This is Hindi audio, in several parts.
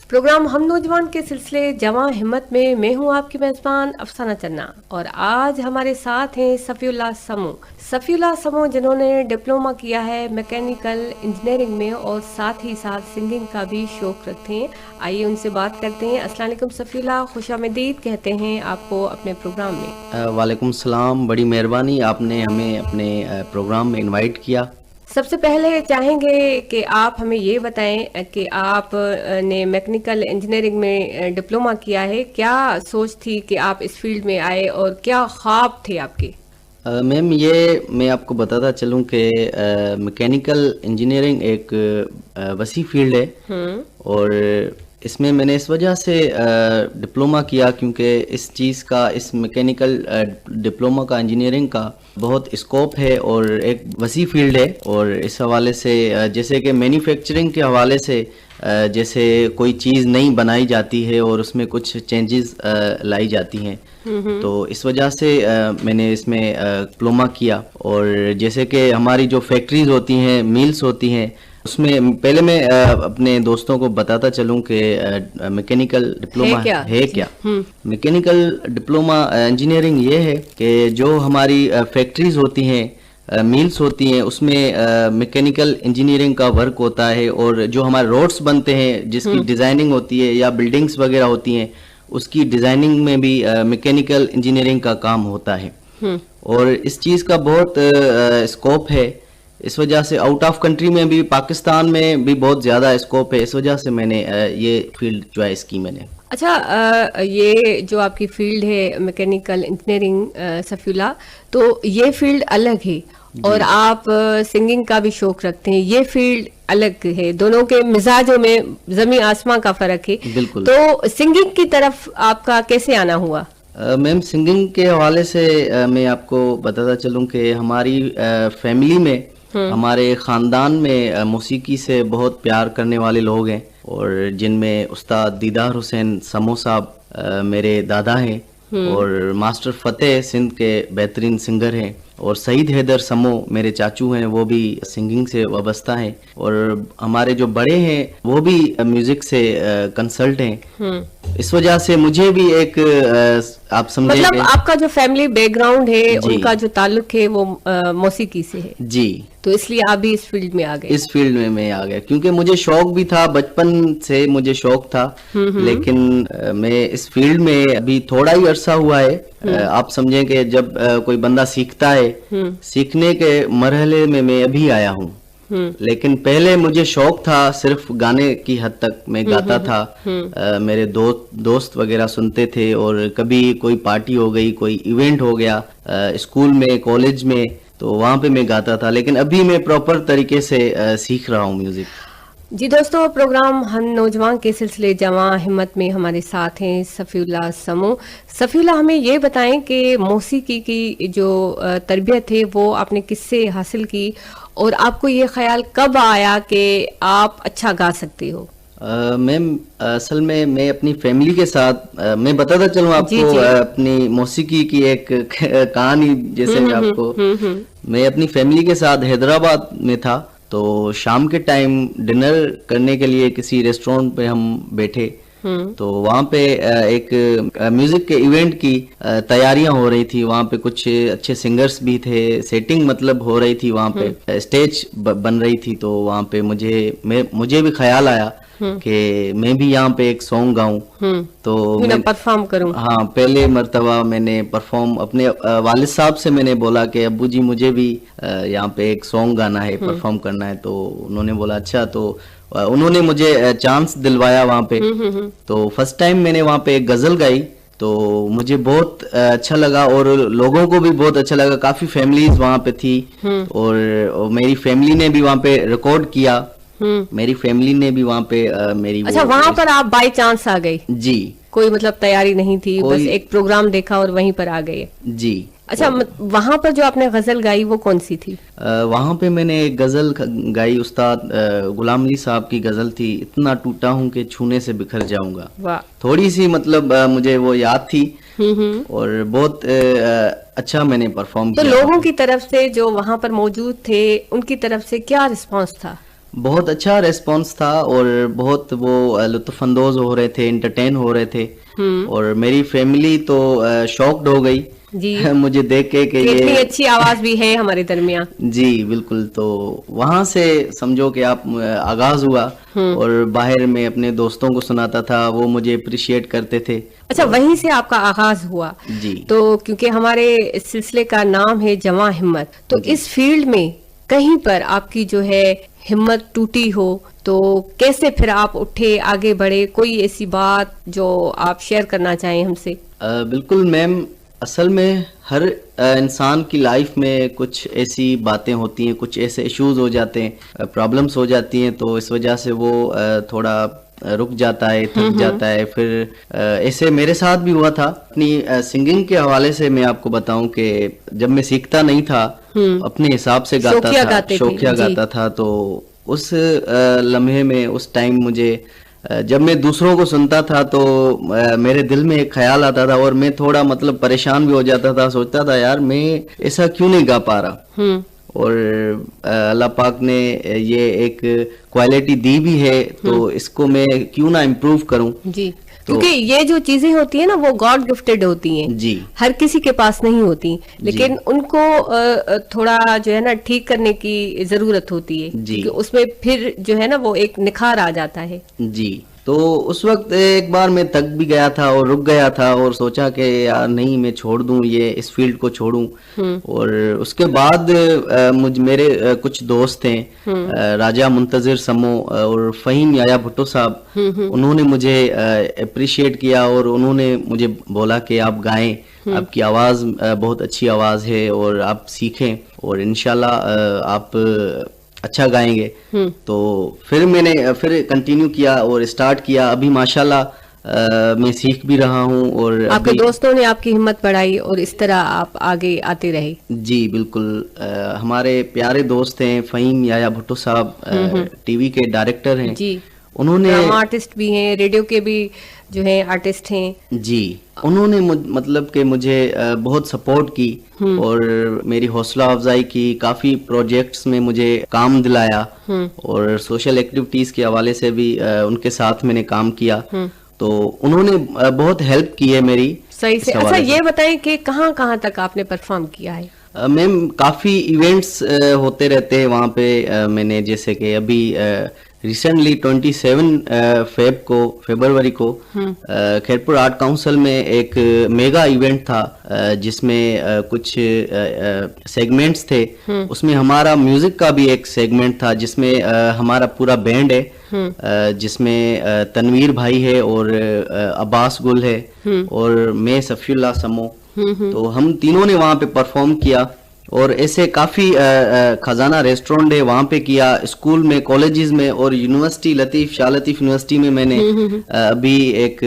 प्रोग्राम हम नौजवान के सिलसिले जवां हिम्मत में मैं हूं आपकी मेजबान अफसाना चन्ना और आज हमारे साथ हैं सफ़ीउल्लाह समू जिन्होंने डिप्लोमा किया है मैकेनिकल इंजीनियरिंग में और साथ ही साथ सिंगिंग का भी शौक रखते हैं। आइए उनसे बात करते हैं। अस्सलाम वालेकुम सफ़ीउल्लाह, खुशामदीद कहते हैं आपको अपने प्रोग्राम में। वालेकुम सलाम, बड़ी मेहरबानी आपने हमें अपने प्रोग्राम में इनवाइट किया। सबसे पहले चाहेंगे कि आप हमें ये बताएं कि आप ने मैकेनिकल इंजीनियरिंग में डिप्लोमा किया है, क्या सोच थी कि आप इस फील्ड में आए और क्या ख्वाब थे आपके? मैम, ये मैं आपको बताता चलूं कि मैकेनिकल इंजीनियरिंग एक वसी फील्ड है और इसमें मैंने इस वजह से डिप्लोमा किया क्योंकि इस मैकेनिकल डिप्लोमा का इंजीनियरिंग का बहुत स्कोप है और एक वसी फील्ड है। और इस हवाले से जैसे कि मैन्युफैक्चरिंग के हवाले से जैसे कोई चीज़ नई बनाई जाती है और उसमें कुछ चेंजेस लाई जाती हैं, तो इस वजह से मैंने इसमें डिप्लोमा किया। और जैसे कि हमारी जो फैक्ट्रीज होती हैं, मिल्स होती हैं, उसमें पहले मैं अपने दोस्तों को बताता चलूं कि मैकेनिकल डिप्लोमा है क्या। मैकेनिकल डिप्लोमा इंजीनियरिंग ये है कि जो हमारी फैक्ट्रीज होती हैं, मिल्स होती हैं, उसमें मैकेनिकल इंजीनियरिंग का वर्क होता है और जो हमारे रोड्स बनते हैं जिसकी डिज़ाइनिंग होती है या बिल्डिंग्स वगैरह होती हैं उसकी डिज़ाइनिंग में भी मैकेनिकल इंजीनियरिंग का काम होता है। और इस चीज़ का बहुत स्कोप है, इस वजह से आउट ऑफ कंट्री में भी, पाकिस्तान में भी बहुत ज़्यादा स्कोप है, इस वजह से मैंने ये फील्ड चॉइस की मैंने। अच्छा, ये जो आपकी फील्ड है मैकेनिकल इंजीनियरिंग सफ़ीउल्लाह, तो ये फील्ड अलग है और आप सिंगिंग का भी शौक रखते हैं, ये फील्ड अलग है, दोनों के मिजाजों में जमीन आसमां का फर्क है। बिल्कुल। तो सिंगिंग की तरफ आपका कैसे आना हुआ? मैम, सिंगिंग के हवाले से मैं आपको बताता चलूं कि हमारी फैमिली में, हमारे ख़ानदान में मौसीकी से बहुत प्यार करने वाले लोग हैं और जिनमें उस्ताद दीदार हुसैन समू साहब मेरे दादा हैं और मास्टर फ़तेह सिंध के बेहतरीन सिंगर हैं और सईद हैदर समो मेरे चाचू हैं, वो भी सिंगिंग से वाबस्ता हैं और हमारे जो बड़े हैं वो भी म्यूजिक से कंसल्ट हैं। इस वजह से मुझे भी एक आप समझे, मतलब आपका जो फैमिली बैकग्राउंड है, उनका जो ताल्लुक है वो मौसीकी से है जी, तो इसलिए आप भी इस फील्ड में आ गए। इस फील्ड में मैं आ गया क्योंकि मुझे शौक भी था, बचपन से मुझे शौक था, लेकिन मैं इस फील्ड में अभी थोड़ा ही अरसा हुआ है। आप समझें कि जब कोई बंदा सीखता है, सीखने के मरहले में मैं अभी आया हूँ, लेकिन पहले मुझे शौक था, सिर्फ गाने की हद तक मैं गाता था। मेरे दोस्त वगैरह सुनते थे और कभी कोई पार्टी हो गई, कोई इवेंट हो गया स्कूल में, कॉलेज में, तो वहाँ पे मैं गाता था, लेकिन अभी मैं प्रॉपर तरीके से सीख रहा हूँ म्यूजिक। जी दोस्तों, प्रोग्राम हम नौजवान के सिलसिले जवां हिम्मत में हमारे साथ हैं सफ़ीउल्लाह समू। सफ़ीउल्लाह, हमें ये बताएं कि मौसीकी की जो तरबियत है वो आपने किससे हासिल की और आपको ये ख्याल कब आया कि आप अच्छा गा सकते हो? मैम, असल में मैं अपनी फैमिली के साथ, मैं बताता चलूँ आपको अपनी मौसीकी की एक कहानी। जैसे मैं अपनी फैमिली के साथ हैदराबाद में था, तो शाम के टाइम डिनर करने के लिए किसी रेस्टोरेंट पे हम बैठे, तो वहाँ पे एक म्यूजिक के इवेंट की तैयारियां हो रही थी। वहाँ पे कुछ अच्छे सिंगर्स भी थे, सेटिंग मतलब हो रही थी, वहाँ पे स्टेज बन रही थी। तो वहाँ पे मुझे भी ख्याल आया कि मैं भी यहाँ पे एक सॉन्ग गाऊं, तो मैं परफॉर्म करूं। हाँ, पहले मर्तबा मैंने परफॉर्म अपने वालिद साहब से मैंने बोला कि अब्बू जी मुझे भी यहाँ पे एक सॉन्ग गाना है, परफॉर्म करना है। तो उन्होंने बोला अच्छा, तो उन्होंने मुझे चांस दिलवाया वहाँ पे। तो फर्स्ट टाइम मैंने वहाँ पे एक गजल गाई, तो मुझे बहुत अच्छा लगा और लोगों को भी बहुत अच्छा लगा। काफी फैमिलीज वहाँ पे थी और मेरी फैमिली ने भी वहाँ पे रिकॉर्ड किया, मेरी फैमिली ने भी वहाँ पे मेरी। अच्छा, वहाँ पर आप बाय चांस आ गए? जी, कोई मतलब तैयारी नहीं थी, बस एक प्रोग्राम देखा और वहीं पर आ गए? जी। अच्छा, वहाँ पर जो आपने गजल गाई वो कौन सी थी? वहाँ पे मैंने एक गजल गाई, उस्ताद गुलाम अली साहब की गजल थी, इतना टूटा हूँ कि छूने से बिखर जाऊंगा। वाह। थोड़ी सी मतलब मुझे वो याद थी और बहुत अच्छा मैंने परफॉर्म किया। तो लोगों की तरफ से जो वहाँ पर मौजूद थे उनकी तरफ से क्या रिस्पांस था? बहुत अच्छा रेस्पॉन्स था और बहुत वो लुत्फ अंदोज हो रहे थे, एंटरटेन हो रहे थे। और मेरी फैमिली तो शॉक्ड हो गई जी मुझे देख के कि कि इतनी ये अच्छी आवाज भी है हमारे दरमियान। जी बिल्कुल। तो वहां से समझो कि आप आगाज हुआ और बाहर में अपने दोस्तों को सुनाता था, वो मुझे अप्रिशिएट करते थे। अच्छा, वहीं से आपका आगाज हुआ। जी तो क्योंकि हमारे इस सिलसिले का नाम है जवां हिम्मत, तो इस फील्ड में कहीं पर आपकी जो है हिम्मत टूटी हो तो कैसे फिर आप उठे, आगे बढ़े? कोई ऐसी बात जो आप शेयर करना चाहें हमसे? बिल्कुल मैम, असल में हर इंसान की लाइफ में कुछ ऐसी बातें होती हैं, कुछ ऐसे इश्यूज हो जाते हैं, प्रॉब्लम्स हो जाती हैं, तो इस वजह से वो थोड़ा रुक जाता है, थक जाता है। फिर ऐसे मेरे साथ भी हुआ था। अपनी सिंगिंग के हवाले से मैं आपको बताऊं कि जब मैं सीखता नहीं था, अपने हिसाब से गाता शौकिया था, गाते थे, शौकिया जी। गाता था, तो उस लम्हे में, उस टाइम मुझे जब मैं दूसरों को सुनता था तो मेरे दिल में एक ख्याल आता था और मैं थोड़ा मतलब परेशान भी हो जाता था, सोचता था यार मैं ऐसा क्यों नहीं गा पा रहा। और अल्लाह पाक ने ये एक क्वालिटी दी भी है, तो इसको मैं क्यों ना इम्प्रूव करूं। जी, क्योंकि ये जो चीजें होती है ना वो गॉड गिफ्टेड होती हैं, जी हर किसी के पास नहीं होती, लेकिन उनको थोड़ा जो है ना ठीक करने की जरूरत होती है, जी क्योंकि उसमें फिर जो है ना वो एक निखार आ जाता है। जी। तो उस वक्त एक बार मैं थक भी गया था और रुक गया था और सोचा कि यार नहीं, मैं छोड़ दूं, ये इस फील्ड को छोड़ूं। और उसके बाद मेरे कुछ दोस्त हैं, राजा मुंतजिर समो और फ़हीम याया भुट्टो साहब, उन्होंने मुझे अप्रिशिएट किया और उन्होंने मुझे बोला कि आप गाएं, आपकी आवाज़ बहुत अच्छी आवाज़ है और आप सीखें और इंशाल्लाह आप अच्छा गाएंगे। तो फिर मैंने फिर कंटिन्यू किया और स्टार्ट किया। अभी माशाल्लाह मैं सीख भी रहा हूँ और आपके अभी दोस्तों ने आपकी हिम्मत बढ़ाई और इस तरह आप आगे आते रहे। जी बिल्कुल। हमारे प्यारे दोस्त हैं फ़हीम याया भुट्टो साहब, टीवी के डायरेक्टर हैं। जी, उन्होंने ड्रामा आर्टिस्ट भी हैं, रेडियो के भी जो हैं आर्टिस्ट हैं। जी, उन्होंने मतलब कि मुझे बहुत सपोर्ट की और मेरी हौसला अफजाई की, काफ़ी प्रोजेक्ट्स में मुझे काम दिलाया और सोशल एक्टिविटीज़ के हवाले से भी उनके साथ मैंने काम किया। तो उन्होंने बहुत हेल्प की है मेरी सही इस से। अच्छा, हवाले से। ये बताएं कि कहाँ कहाँ तक आपने परफॉर्म किया है? मैम काफ़ी इवेंट्स होते रहते हैं वहाँ पे। मैंने जैसे कि अभी रिसेंटली 27 फरवरी को खैरपुर आर्ट काउंसिल में एक मेगा इवेंट था, जिसमें कुछ सेगमेंट्स थे। उसमें हमारा म्यूजिक का भी एक सेगमेंट था, जिसमें हमारा पूरा बैंड है, जिसमें तनवीर भाई है और अब्बास गुल है और मैं सफीउल्लाह समो। तो हम तीनों ने वहाँ पे परफॉर्म किया और ऐसे काफ़ी खजाना रेस्टोरेंट है वहाँ पे किया, स्कूल में, कॉलेजेस में और यूनिवर्सिटी शाह लतीफ़ यूनिवर्सिटी में मैंने अभी एक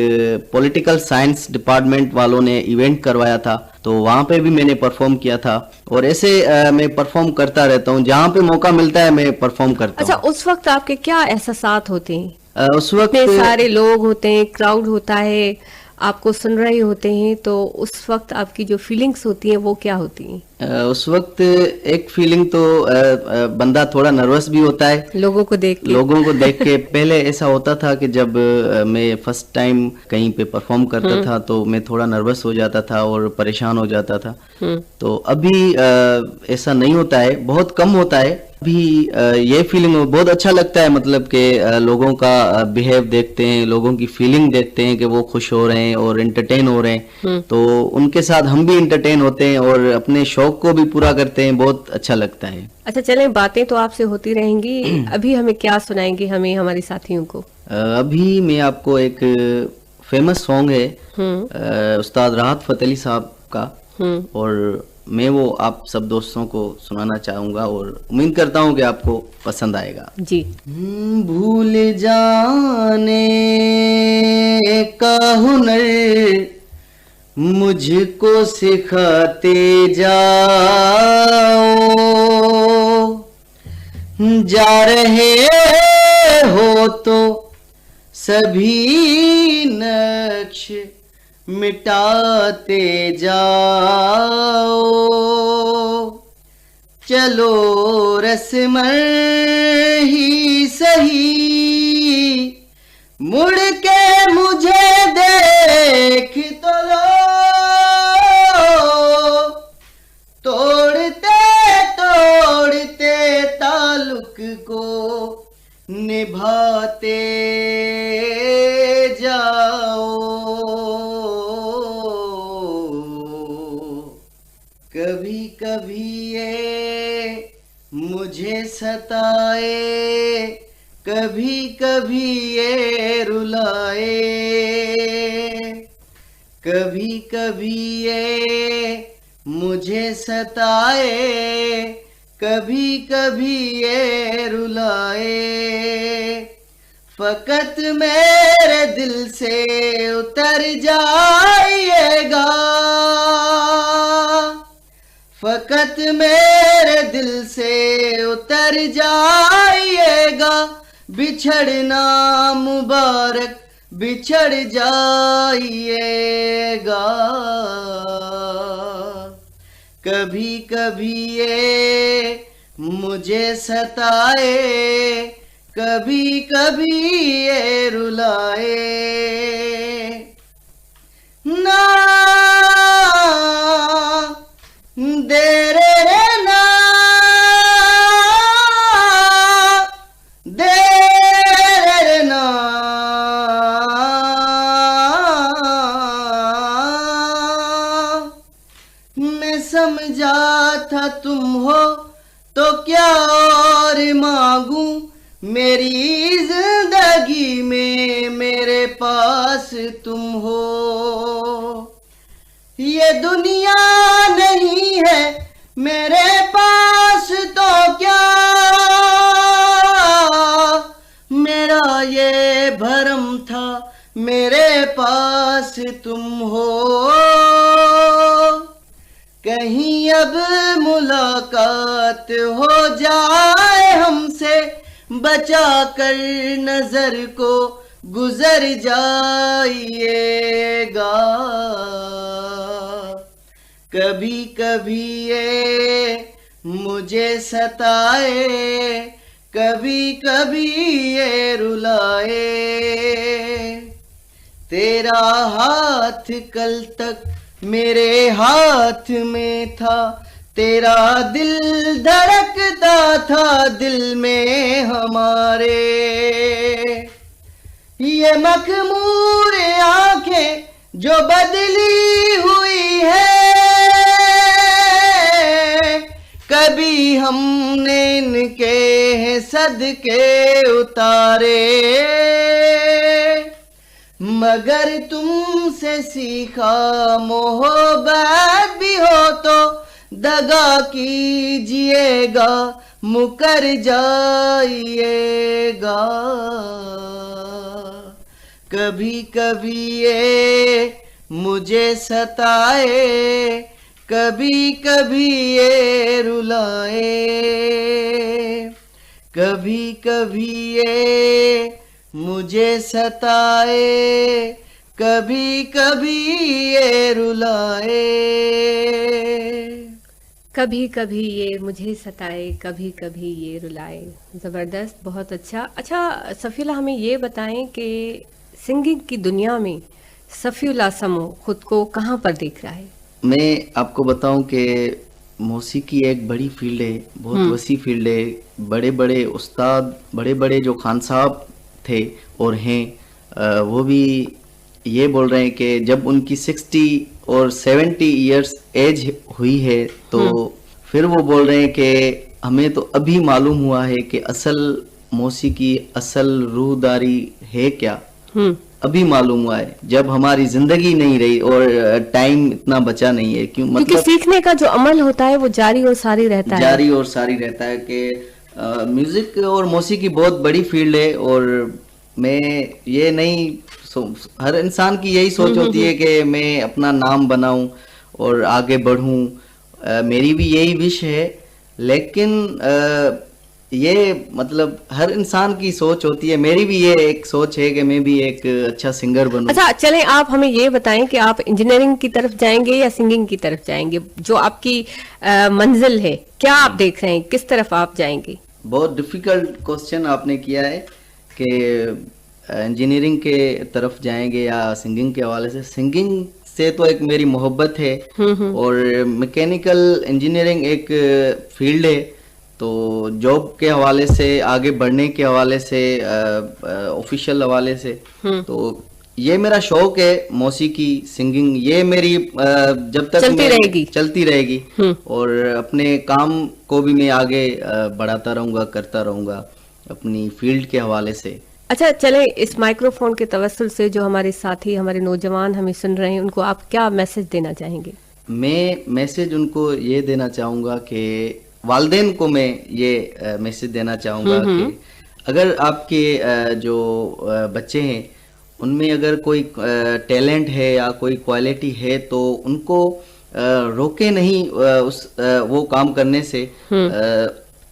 पॉलिटिकल साइंस डिपार्टमेंट वालों ने इवेंट करवाया था, तो वहाँ पे भी मैंने परफॉर्म किया था। और ऐसे मैं परफॉर्म करता रहता हूँ, जहाँ पे मौका मिलता है मैं परफॉर्म करता अच्छा, हूँ। उस वक्त आपके क्या एहसासात होते हैं? उस वक्त इतने सारे लोग होते हैं, क्राउड होता है, आपको सुन रहे होते हैं, तो उस वक्त आपकी जो फीलिंग्स होती हैं वो क्या होती हैं? उस वक्त एक फीलिंग तो बंदा थोड़ा नर्वस भी होता है लोगों को देख के। लोगों को देख के। पहले ऐसा होता था कि जब मैं फर्स्ट टाइम कहीं पे परफॉर्म करता था तो मैं थोड़ा नर्वस हो जाता था और परेशान हो जाता था। तो अभी ऐसा नहीं होता है, बहुत कम होता है। अभी ये फीलिंग बहुत अच्छा लगता है, मतलब कि लोगों का बिहेव देखते हैं, लोगों की फीलिंग देखते हैं कि वो खुश हो रहे हैं और एंटरटेन हो रहे हैं, तो उनके साथ हम भी एंटरटेन होते हैं और अपने शौक को भी पूरा करते हैं। बहुत अच्छा लगता है। अच्छा, चलें, बातें तो आपसे होती रहेंगी। अभी हमें क्या सुनाएंगे, हमें, हमारे साथियों को? अभी मैं आपको एक फेमस सॉन्ग है उस्ताद राहत फ़तेह अली साहब का, और मैं वो आप सब दोस्तों को सुनाना चाहूँगा और उम्मीद करता हूँ कि आपको पसंद आएगा। जी। भूल जाने का हुनर मुझको सिखाते जाओ, जा रहे हो तो सभी नक्श मिटाते जाओ, चलो रस्म ही सही मुड़ के मुझे देख तो लो, तोड़ते तोड़ते ताल्लुक को निभाते जाओ। कभी कभी ये मुझे सताए, कभी कभी ये रुलाए, कभी कभी ये मुझे सताए, कभी कभी ये रुलाए। फकत मेरे दिल से उतर जाइएगा, फकत मेरे दिल से उतर जाइएगा, बिछड़ना मुबारक बिछड़ जाइएगा। कभी कभी ये मुझे सताए, कभी कभी ये रुलाए। ना दे रे ना दे रे ना, मैं समझा था तुम हो तो क्या और मांगू, मेरी जिंदगी में मेरे पास तुम हो। ये दुनिया नहीं है मेरे पास तो क्या, मेरा ये भरम था मेरे पास तुम हो। कहीं अब मुलाकात हो जाए हमसे, बचा कर नजर को गुजर जाइएगा। कभी कभी ये मुझे सताए, कभी कभी ये रुलाए। तेरा हाथ कल तक मेरे हाथ में था, तेरा दिल धड़कता था दिल में हमारे। ये मखमूर आंखें जो बदली हुई है, कभी हमने इनके सदके उतारे। मगर तुमसे सीखा मोहब्बत भी हो तो दगा कीजिएगा, मुकर जाइएगा। कभी कभी ये मुझे सताए, कभी कभी ये रुलाए। कभी कभी ये मुझे सताए, कभी कभी ये रुलाए। कभी कभी ये मुझे सताए, कभी कभी ये रुलाए। ज़बरदस्त, बहुत अच्छा। अच्छा सफ़ीउल्लाह, हमें ये बताएं कि सिंगिंग की दुनिया में सफ़ीउल्लाह समू खुद को कहाँ पर देख रहा है? मैं आपको बताऊं कि मौसीकी एक बड़ी फील्ड है, बहुत वसी फील्ड है। बड़े बड़े उस्ताद, बड़े बड़े जो खान साहब थे और हैं, वो भी ये बोल रहे हैं कि जब उनकी 60 और 70 इयर्स एज हुई है तो फिर वो बोल रहे हैं कि हमें तो अभी मालूम हुआ है कि असल मौसीकी, असल रूहदारी है क्या, अभी मालूम हुआ है, जब हमारी जिंदगी नहीं रही और टाइम इतना बचा नहीं है। क्योंकि सीखने का जो अमल होता है वो जारी और सारी रहता है। जारी और सारी रहता है कि म्यूजिक और मौसीकी बहुत बड़ी फील्ड है। और मैं ये नहीं, हर इंसान की यही सोच होती है कि मैं अपना नाम बनाऊं और आगे बढ़ूं। मेरी भी यही विश है, लेकिन ये मतलब हर इंसान की सोच होती है। मेरी भी ये एक सोच है कि मैं भी एक अच्छा सिंगर बनूं। अच्छा चलें, आप हमें ये बताएं कि आप इंजीनियरिंग की तरफ जाएंगे या सिंगिंग की तरफ जाएंगे? जो आपकी मंजिल है, क्या आप देख रहे हैं, किस तरफ आप जाएंगे? बहुत डिफिकल्ट क्वेश्चन आपने किया है कि इंजीनियरिंग के तरफ जाएंगे या सिंगिंग के हवाले से। सिंगिंग से तो एक मेरी मोहब्बत है और मैकेनिकल इंजीनियरिंग एक फील्ड है, तो जॉब के हवाले से, आगे बढ़ने के हवाले से, ऑफिशियल हवाले से, तो ये मेरा शौक है मौसीकी, सिंगिंग, ये मेरी जब तक चलती रहेगी और अपने काम को भी मैं आगे बढ़ाता रहूंगा, करता रहूंगा अपनी फील्ड के हवाले से। अच्छा, चले इस माइक्रोफोन के तवस्सुल से जो हमारे साथी, हमारे नौजवान हमें सुन रहे हैं, उनको आप क्या मैसेज देना चाहेंगे? मैं मैसेज उनको ये देना चाहूँगा कि वालिदैन को मैं ये मैसेज देना चाहूँगा कि अगर आपके जो बच्चे हैं उनमें अगर कोई टैलेंट है या कोई क्वालिटी है तो उनको रोके नहीं वो काम करने से।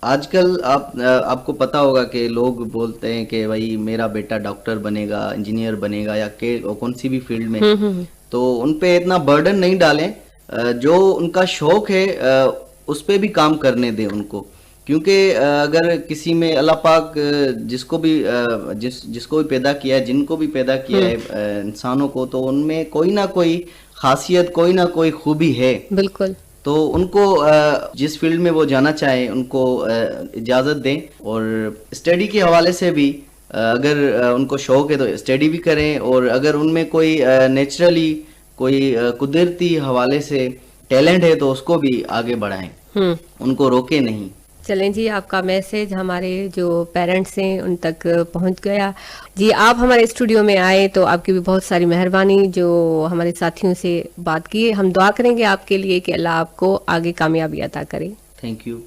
आजकल आपको पता होगा कि लोग बोलते हैं कि भाई मेरा बेटा डॉक्टर बनेगा, इंजीनियर बनेगा या कौन सी भी फील्ड में, तो उन पे इतना बर्डन नहीं डालें। जो उनका शौक है उस पे भी काम करने दें उनको, क्योंकि अगर किसी में अल्लाह पाक जिसको भी पैदा किया है, जिनको भी पैदा किया है इंसानों को, तो उनमें कोई ना कोई खासियत, कोई ना कोई खूबी है। बिल्कुल। तो उनको जिस फील्ड में वो जाना चाहे उनको इजाज़त दें, और स्टडी के हवाले से भी अगर उनको शौक है तो स्टडी भी करें, और अगर उनमें कोई नेचुरली कोई कुदरती हवाले से टैलेंट है तो उसको भी आगे बढ़ाएं, उनको रोके नहीं। चलें जी, आपका मैसेज हमारे जो पेरेंट्स हैं उन तक पहुंच गया जी। आप हमारे स्टूडियो में आए तो आपकी भी बहुत सारी मेहरबानी, जो हमारे साथियों से बात की। हम दुआ करेंगे आपके लिए कि अल्लाह आपको आगे कामयाबी अता करे। Thank you.